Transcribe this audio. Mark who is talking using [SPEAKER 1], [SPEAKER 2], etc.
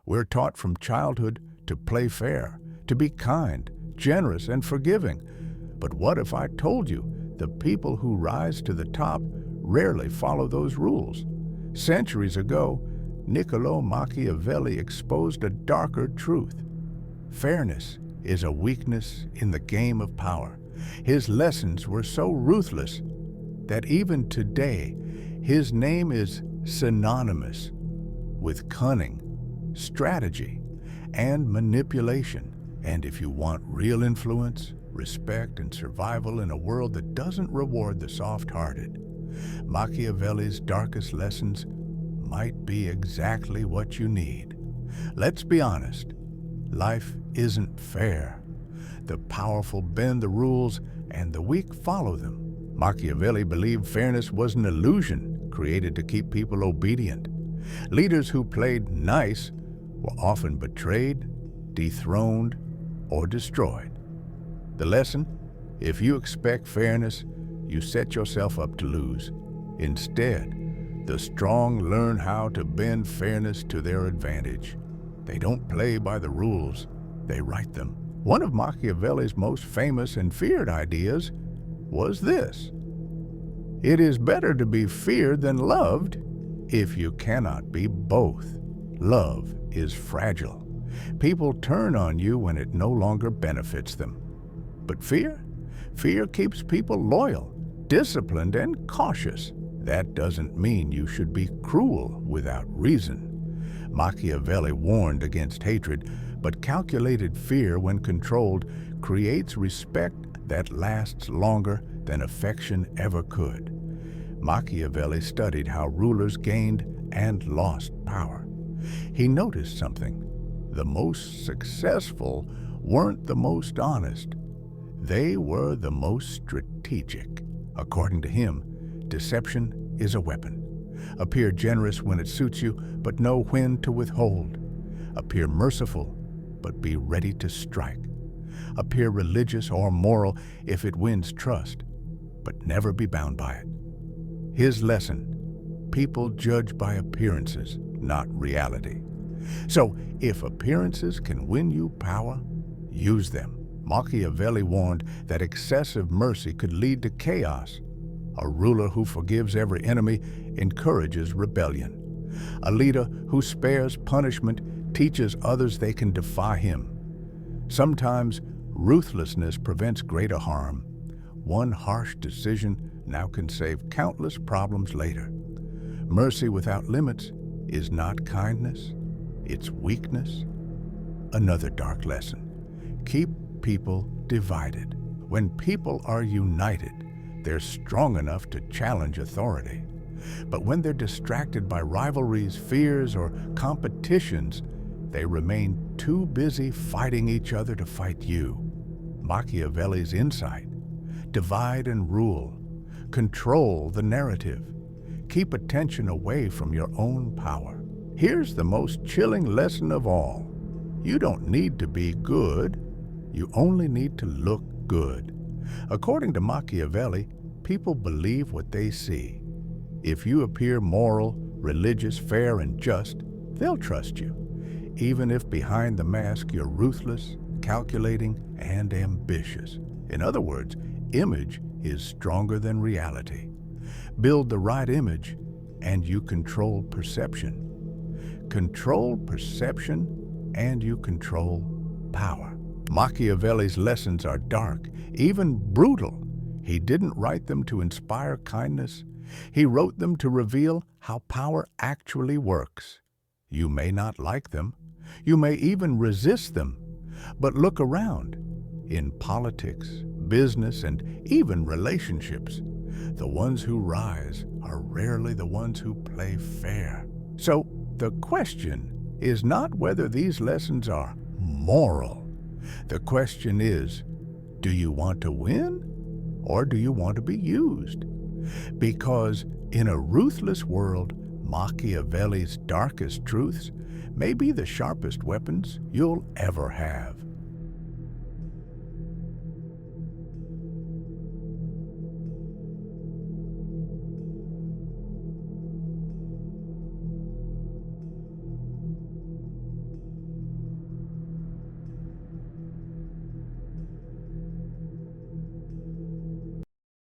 [SPEAKER 1] We're taught from childhood to play fair, to be kind, generous, and forgiving. But what if I told you the people who rise to the top rarely follow those rules? Centuries ago, Niccolò Machiavelli exposed a darker truth. Fairness is a weakness in the game of power. His lessons were so ruthless that even today, his name is synonymous with cunning, strategy, and manipulation. And if you want real influence, respect, and survival in a world that doesn't reward the soft-hearted, Machiavelli's darkest lessons might be exactly what you need. Let's be honest, life isn't fair. The powerful bend the rules and the weak follow them. Machiavelli believed fairness was an illusion created to keep people obedient. Leaders who played nice were often betrayed, dethroned, or destroyed. The lesson? If you expect fairness, you set yourself up to lose. Instead, the strong learn how to bend fairness to their advantage. They don't play by the rules, they write them. One of Machiavelli's most famous and feared ideas was this: it is better to be feared than loved if you cannot be both. Love is fragile. People turn on you when it no longer benefits them. But fear? Fear keeps people loyal, disciplined, and cautious. That doesn't mean you should be cruel without reason. Machiavelli warned against hatred, but calculated fear, when controlled, creates respect that lasts longer than affection ever could. Machiavelli studied how rulers gained and lost power. He noticed something. The most successful weren't the most honest. They were the most strategic. According to him, deception is a weapon. Appear generous when it suits you, but know when to withhold. Appear merciful, but be ready to strike. Appear religious or moral if it wins trust, but never be bound by it. His lesson: people judge by appearances, not reality. So, if appearances can win you power, use them. Machiavelli warned that excessive mercy could lead to chaos. A ruler who forgives every enemy encourages rebellion. A leader who spares punishment teaches others they can defy him. Sometimes, ruthlessness prevents greater harm. One harsh decision now can save countless problems later. Mercy without limits is not kindness, it's weakness. Another dark lesson: keep people divided. When people are united, they're strong enough to challenge authority. But when they're distracted by rivalries, fears, or competitions, they remain too busy fighting each other to fight you. Machiavelli's insight: divide and rule. Control the narrative. Keep attention away from your own power. Here's the most chilling lesson of all: you don't need to be good, you only need to look good. According to Machiavelli, people believe what they see. If you appear moral, religious, fair, and just, they'll trust you, even if behind the mask you're ruthless, calculating, and ambitious. In other words, image is stronger than reality. Build the right image, and you control perception. Control perception, and you control power. Machiavelli's lessons are dark, even brutal. He didn't write them to inspire kindness. He wrote them to reveal how power actually works. You may not like them. You may even resist them. But look around. In politics, business, and even relationships, the ones who rise are rarely the ones who play fair. So the question is not whether these lessons are moral. The question is, do you want to win, or do you want to be used? Because in a ruthless world, Machiavelli's darkest truths may be the sharpest weapons you'll ever have.